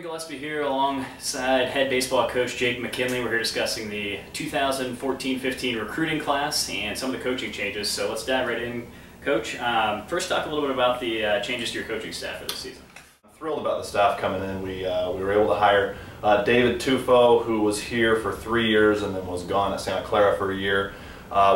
Gillespie here alongside head baseball coach Jake McKinley. We're here discussing the 2014-15 recruiting class and some of the coaching changes. So let's dive right in, Coach. First, talk a little bit about the changes to your coaching staff for this season. I'm thrilled about the staff coming in. We were able to hire David Tufo, who was here for 3 years and then was gone at Santa Clara for a year,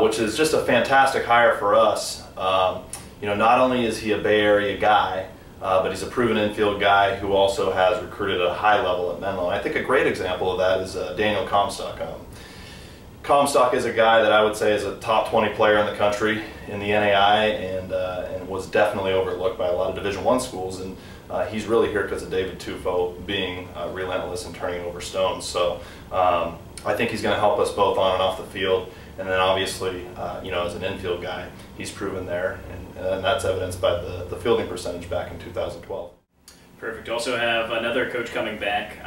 which is just a fantastic hire for us. Not only is he a Bay Area guy, but he's a proven infield guy who also has recruited at a high level at Menlo. And I think a great example of that is Daniel Comstock. Comstock is a guy that I would say is a top 20 player in the country in the NAI, and was definitely overlooked by a lot of Division I schools. And he's really here because of David Tufo being relentless and turning over stones. So I think he's going to help us both on and off the field. And then obviously, as an infield guy, he's proven there, and that's evidenced by the fielding percentage back in 2012. Perfect. Also have another coach coming back,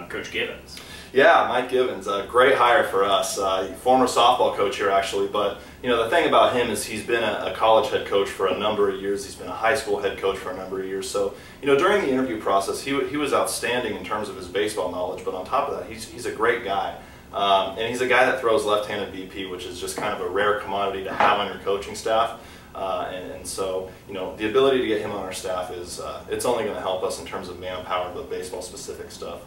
Coach Gibbons. Yeah, Mike Gibbons, a great hire for us. Former softball coach here, actually, but the thing about him is he's been a college head coach for a number of years. He's been a high school head coach for a number of years. So during the interview process, he was outstanding in terms of his baseball knowledge, but on top of that, he's a great guy. And he's a guy that throws left-handed BP, which is just kind of a rare commodity to have on your coaching staff. And so, the ability to get him on our staff is, it's only going to help us in terms of manpower, but baseball-specific stuff.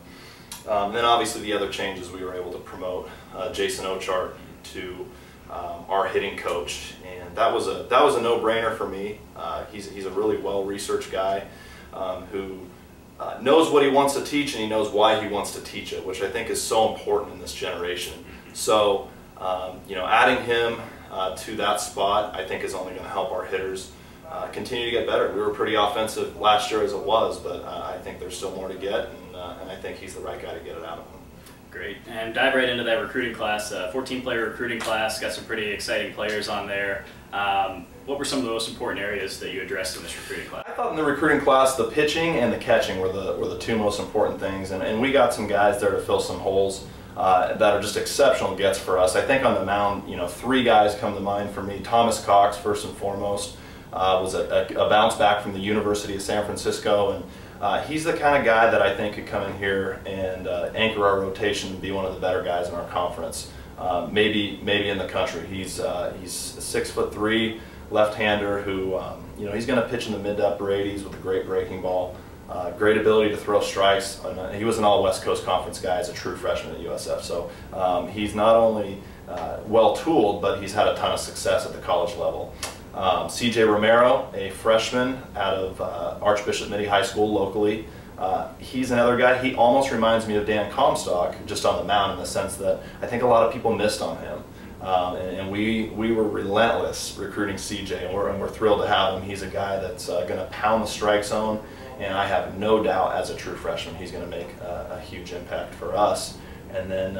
Then obviously the other changes, we were able to promote Jason Ochart to our hitting coach, and that was a no-brainer for me. He's a really well-researched guy who knows what he wants to teach, and he knows why he wants to teach it, which I think is so important in this generation. So, adding him to that spot, I think, is only going to help our hitters continue to get better. We were pretty offensive last year as it was, but I think there's still more to get, and I think he's the right guy to get it out of them. Great. And dive right into that recruiting class, 14-player recruiting class, got some pretty exciting players on there. What were some of the most important areas that you addressed in this recruiting class? I thought in the recruiting class, the pitching and the catching were the two most important things, and we got some guys there to fill some holes that are just exceptional gets for us. I think on the mound, 3 guys come to mind for me. Thomas Cox, first and foremost, was a bounce back from the University of San Francisco, and he's the kind of guy that I think could come in here and anchor our rotation and be one of the better guys in our conference, maybe in the country. He's 6'3", left-hander who, he's going to pitch in the mid to upper 80s with a great breaking ball, great ability to throw strikes. He was an all-West Coast Conference guy as a true freshman at USF, so he's not only well-tooled, but he's had a ton of success at the college level. CJ Romero, a freshman out of Archbishop Mitty High School locally. He's another guy. He almost reminds me of Dan Comstock, just on the mound, in the sense that I think a lot of people missed on him. And we were relentless recruiting CJ, and we're thrilled to have him. He's a guy that's going to pound the strike zone, and I have no doubt as a true freshman he's going to make a huge impact for us. And then,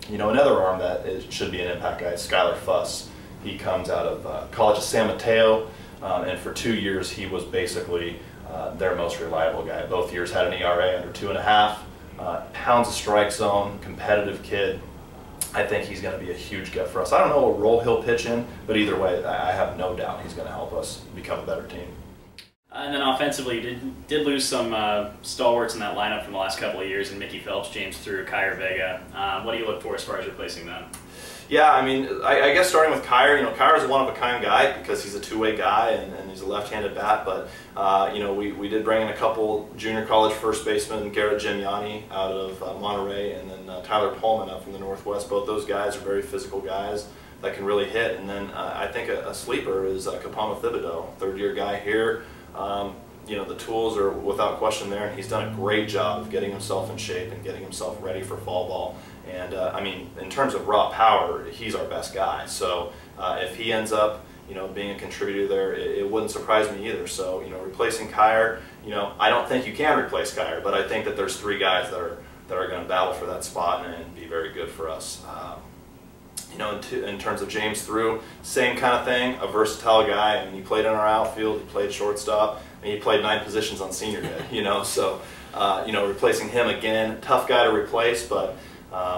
another arm that should be an impact guy is Skylar Fuss. He comes out of College of San Mateo, and for 2 years he was basically their most reliable guy. Both years had an ERA under 2.5, pounds the strike zone, competitive kid. I think he's going to be a huge get for us. I don't know what role he'll pitch in, but either way, I have no doubt he's going to help us become a better team. And then offensively, you did lose some stalwarts in that lineup from the last couple of years, in Mickey Phelps, James Through, Kyer Vega. What do you look for as far as replacing them? Yeah, I guess starting with Kyer, Kyer's a one-of-a-kind guy because he's a two-way guy and he's a left-handed bat, but, we did bring in a couple junior college first basemen, Garrett Gemiani out of Monterey, and then Tyler Pullman up from the Northwest. Both those guys are very physical guys that can really hit. And then I think a sleeper is Kapama Thibodeau, third-year guy here. The tools are without question there, and he's done a great job of getting himself in shape and getting himself ready for fall ball. And in terms of raw power, he's our best guy. So if he ends up, being a contributor there, it wouldn't surprise me either. So, replacing Kyer, I don't think you can replace Kyer, but I think that there's 3 guys that are going to battle for that spot and be very good for us. In terms of James Through, same kind of thing, a versatile guy. He played in our outfield, he played shortstop, he played 9 positions on senior day, so, replacing him again, tough guy to replace, but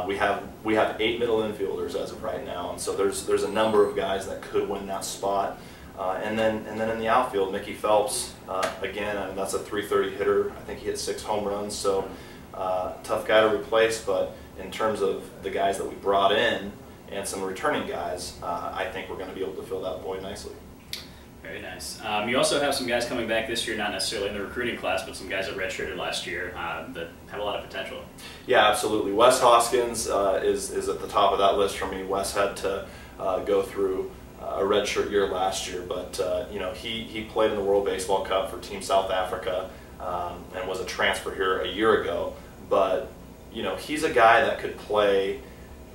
we have 8 middle infielders as of right now, and so there's a number of guys that could win that spot. And then in the outfield, Mickey Phelps, again, I mean, that's a .330 hitter. I think he hit 6 home runs, so tough guy to replace. But in terms of the guys that we brought in and some returning guys, I think we're going to be able to fill that void nicely. Very nice. You also have some guys coming back this year, not necessarily in the recruiting class, but some guys that redshirted last year that have a lot of potential. Yeah, absolutely. Wes Hoskins is at the top of that list for me. Wes had to go through a redshirt year last year, but you know, he played in the World Baseball Cup for Team South Africa and was a transfer here a year ago. But you know, he's a guy that could play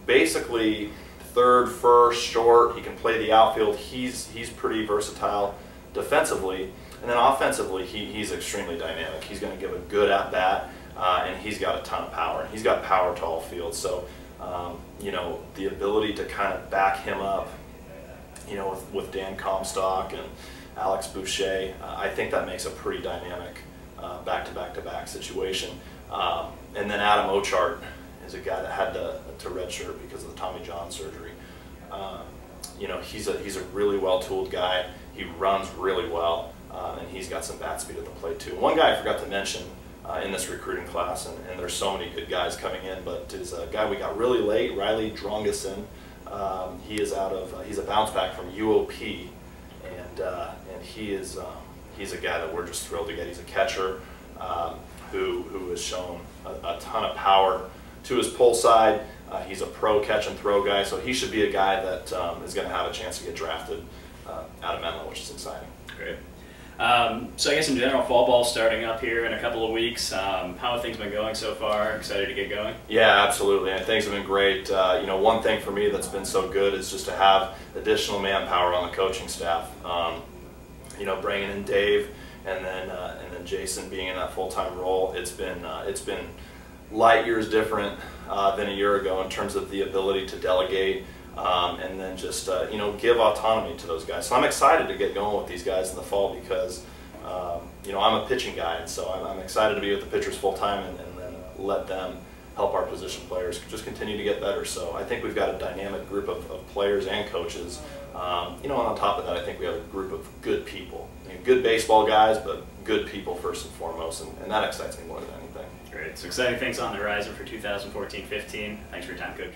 basically third, first, short. He can play the outfield. He's pretty versatile defensively, and then offensively he's extremely dynamic. He's going to give a good at bat, and he's got a ton of power. He's got power to all fields. So you know, the ability to kind of back him up, you know, with Dan Comstock and Alex Boucher, I think that makes a pretty dynamic back-to-back-to-back situation. And then Adam Ochart is a guy that had to redshirt because of the Tommy John surgery. You know, he's a really well-tooled guy. He runs really well, and he's got some bat speed at the plate too. One guy I forgot to mention in this recruiting class, and there's so many good guys coming in, but is a guy we got really late, Riley Drongeson. He is he's a bounce back from UOP, and he's a guy that we're just thrilled to get. He's a catcher who has shown a ton of power to his pull side. He's a pro catch and throw guy, so he should be a guy that is going to have a chance to get drafted out of Menlo, which is exciting. Great. So I guess in general, fall ball's starting up here in a couple of weeks. How have things been going so far? Excited to get going? Yeah, absolutely. And things have been great. You know, one thing for me that's been so good is just to have additional manpower on the coaching staff. You know, bringing in Dave and then Jason being in that full-time role, it's been light years different than a year ago in terms of the ability to delegate and then just you know, give autonomy to those guys. So I'm excited to get going with these guys in the fall because you know, I'm a pitching guy, and so I'm excited to be with the pitchers full time and then let them help our position players just continue to get better. So I think we've got a dynamic group of players and coaches. You know, and on top of that, I think we have a group of good people. I mean, good baseball guys, but good people first and foremost, and that excites me more than anything. Great. So exciting things on the horizon for 2014-15. Thanks for your time, Coach.